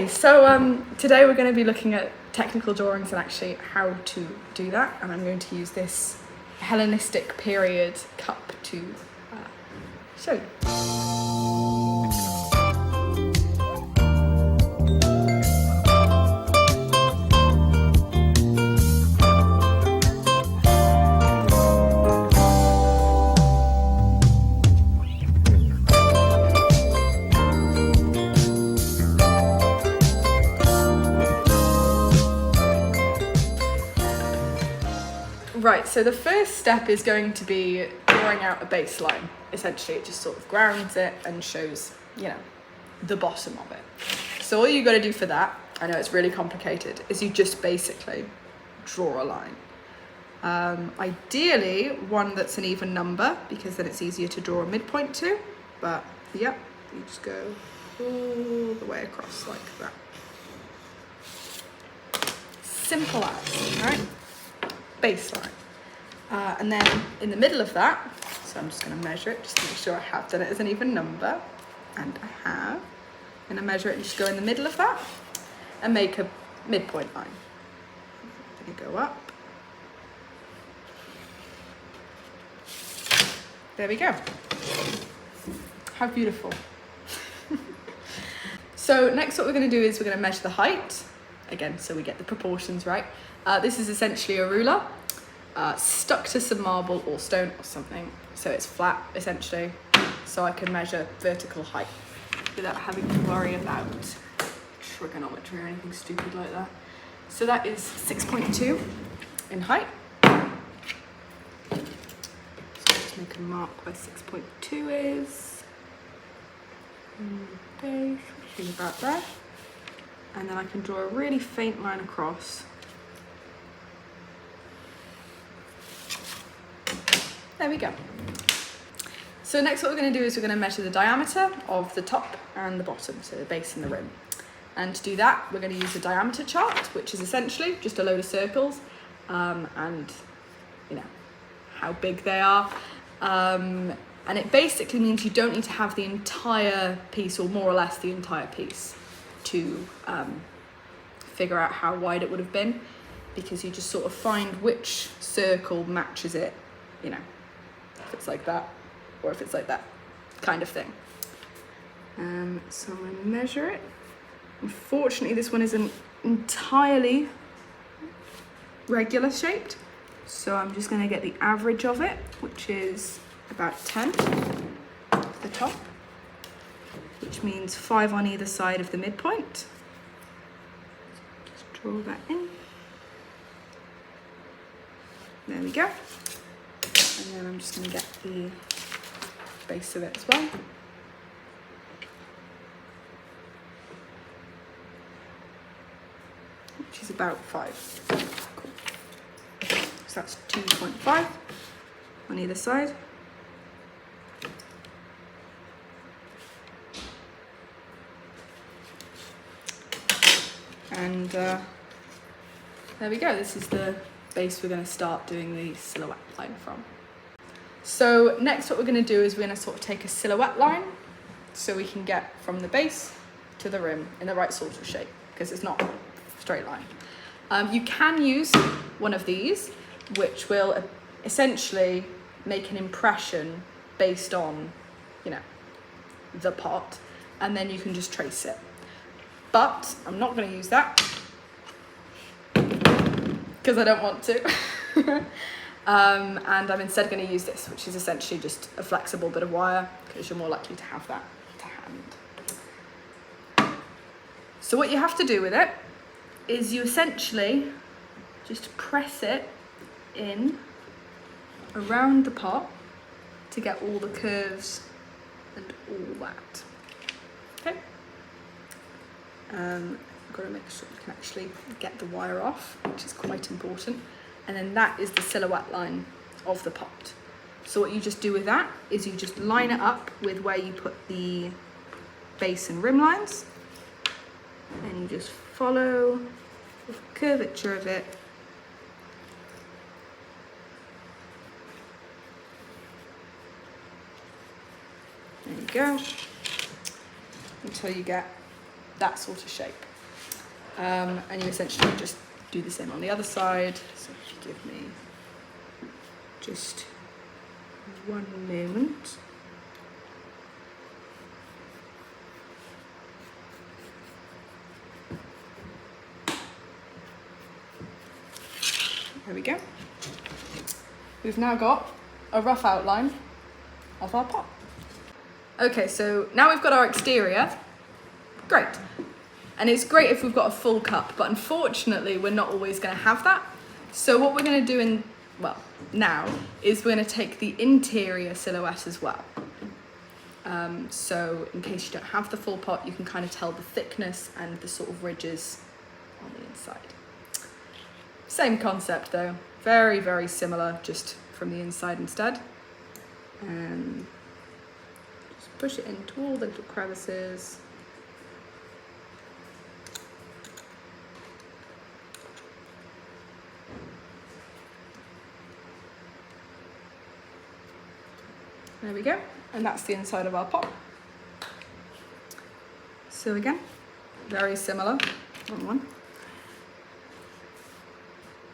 Okay, so today we're going to be looking at technical drawings and actually how to do that, and I'm going to use this Hellenistic period cup to show you. Right, so the first step is going to be drawing out a baseline. Essentially, it just sort of grounds it and shows, you know, the bottom of it. So all you got to do for that, I know it's really complicated, is you just basically draw a line. Ideally, one that's an even number, because then it's easier to draw a midpoint to. But, yep, you just go all the way across like that. Simple as, right? Baseline. And then in the middle of that, so I'm just going to measure it just to make sure I have done it as an even number, and I have. I'm going to measure it and just go in the middle of that and make a midpoint line. I'm going to go up. There we go. How beautiful. So next what we're going to do is we're going to measure the height, again, so we get the proportions right. This is essentially a ruler stuck to some marble or stone or something, so it's flat essentially, so I can measure vertical height without having to worry about trigonometry or anything stupid like that. So that is 6.2 in height. So just make a mark where 6.2 is. Base, something about there. And then I can draw a really faint line across. There we go. So next what we're going to do is we're going to measure the diameter of the top and the bottom, so the base and the rim. And to do that, we're going to use a diameter chart, which is essentially just a load of circles and, you know, how big they are. And it basically means you don't need to have the entire piece, or more or less the entire piece, to figure out how wide it would have been, because you just sort of find which circle matches it, you know, if it's like that or if it's like that kind of thing. So I'm going to measure it. Unfortunately, this one isn't entirely regular shaped, so I'm just going to get the average of it, which is about 10 at the top, which means 5 on either side of the midpoint. Just draw that in. There we go. And then I'm just going to get the base of it as well. Which is about 5. Cool. So that's 2.5 on either side. And there we go. This is the base we're going to start doing the silhouette line from. So next what we're going to do is we're going to sort of take a silhouette line so we can get from the base to the rim in the right sort of shape, because it's not a straight line. You can use one of these, which will essentially make an impression based on, you know, the pot, and then you can just trace it. But I'm not going to use that because I don't want to. And I'm instead going to use this, which is essentially just a flexible bit of wire, because you're more likely to have that to hand. So what you have to do with it is you essentially just press it in around the pot to get all the curves and all that. Okay. I've got to make sure you can actually get the wire off, which is quite important. And then that is the silhouette line of the pot. So what you just do with that is you just line it up with where you put the base and rim lines, and you just follow the curvature of it There you go, until you get that sort of shape. And you essentially just do the same on the other side. So if you give me just one moment. There we go. We've now got a rough outline of our pot. Okay, so now we've got our exterior. Great. And it's great if we've got a full cup, but unfortunately we're not always going to have that. So what we're going to do now is we're going to take the interior silhouette as well. So in case you don't have the full pot, you can kind of tell the thickness and the sort of ridges on the inside. Same concept though, very, very similar, just from the inside instead. And just push it into all the little crevices. There we go, and that's the inside of our pot. So again, very similar, wrong one.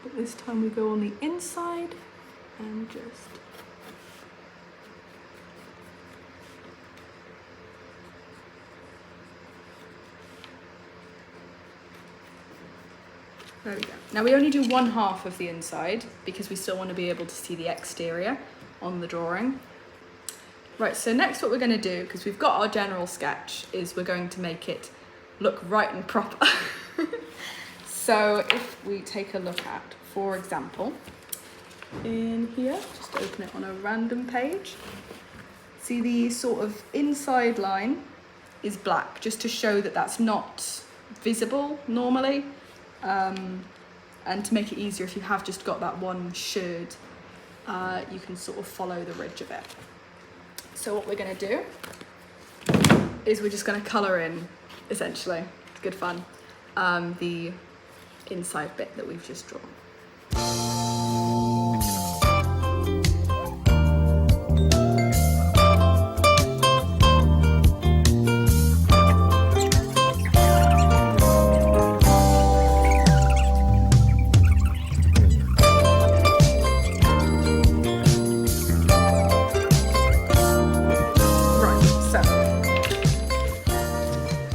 But this time we go on the inside and just there we go. Now we only do one half of the inside because we still want to be able to see the exterior on the drawing. Right, so next what we're going to do, because we've got our general sketch, is we're going to make it look right and proper. So if we take a look at, for example, in here, just open it on a random page, see the sort of inside line is black, just to show that that's not visible normally, and to make it easier if you have just got that one sherd, you can sort of follow the ridge of it. So what we're going to do is we're just going to colour in, essentially, it's good fun, the inside bit that we've just drawn.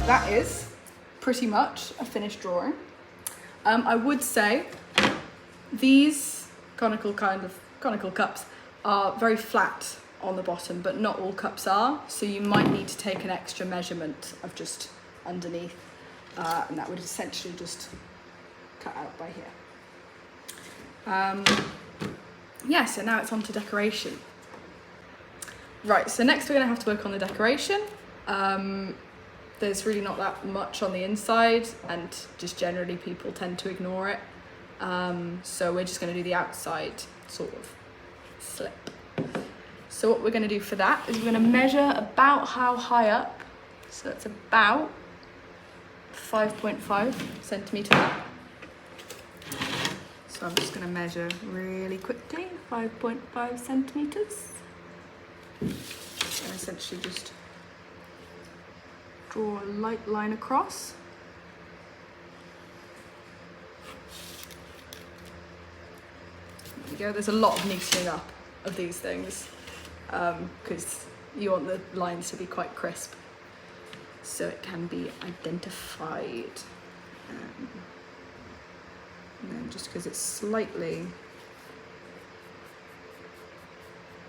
That is pretty much a finished drawing. I would say these conical cups are very flat on the bottom, but not all cups are, so you might need to take an extra measurement of just underneath, and that would essentially just cut out by here. Yeah, so now it's on to decoration. Right, so next we're going to have to work on the decoration. There's really not that much on the inside, and just generally people tend to ignore it. So we're just going to do the outside sort of slip. So what we're going to do for that is we're going to measure about how high up. So it's about 5.5 centimetres up. So I'm just going to measure really quickly, 5.5 centimetres. And essentially just draw a light line across. There we go, there's a lot of neatening up of these things because you want the lines to be quite crisp so it can be identified. And then just because it's slightly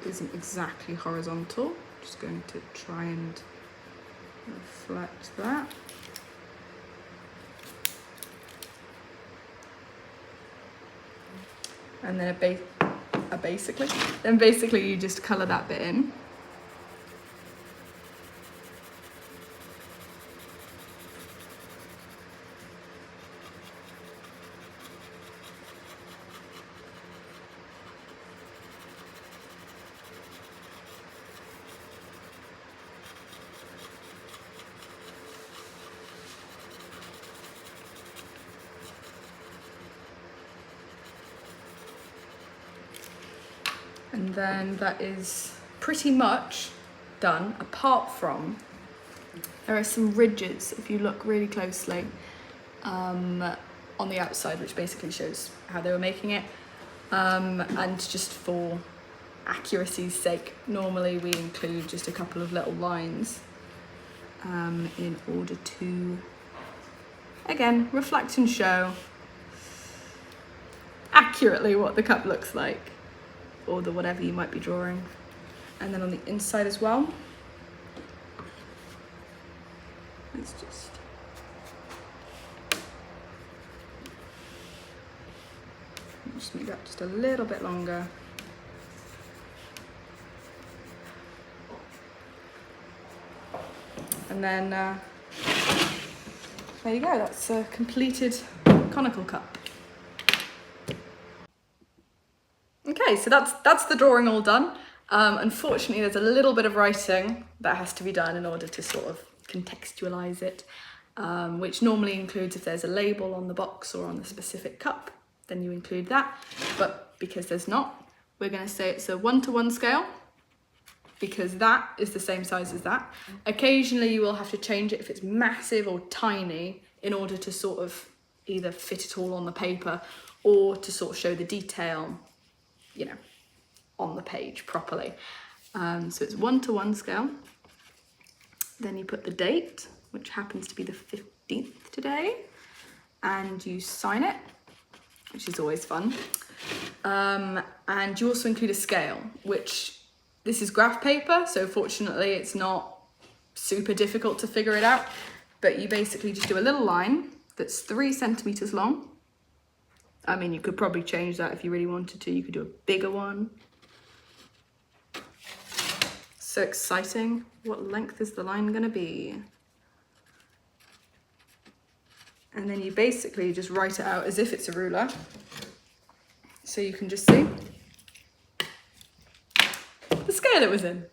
isn't exactly horizontal, just going to try and reflect that. And then basically you just colour that bit in. And then that is pretty much done, apart from there are some ridges, if you look really closely. on the outside, which basically shows how they were making it. And just for accuracy's sake, normally we include just a couple of little lines in order to, again, reflect and show accurately what the cup looks like, or the whatever you might be drawing. And then on the inside as well, let's just make that just a little bit longer. And then there you go, that's a completed conical cup. Okay, so that's the drawing all done. Unfortunately, there's a little bit of writing that has to be done in order to sort of contextualize it, which normally includes if there's a label on the box or on the specific cup, then you include that. But because there's not, we're going to say it's a 1-to-1 scale, because that is the same size as that. Occasionally you will have to change it if it's massive or tiny in order to sort of either fit it all on the paper or to sort of show the detail, you know, on the page properly. So it's 1-to-1 scale. Then you put the date, which happens to be the 15th today, and you sign it, which is always fun. And you also include a scale, which this is graph paper, so fortunately it's not super difficult to figure it out, but you basically just do a little line that's 3 centimeters long. I mean, you could probably change that if you really wanted to. You could do a bigger one. So exciting. What length is the line gonna be? And then you basically just write it out as if it's a ruler. So you can just see the scale it was in.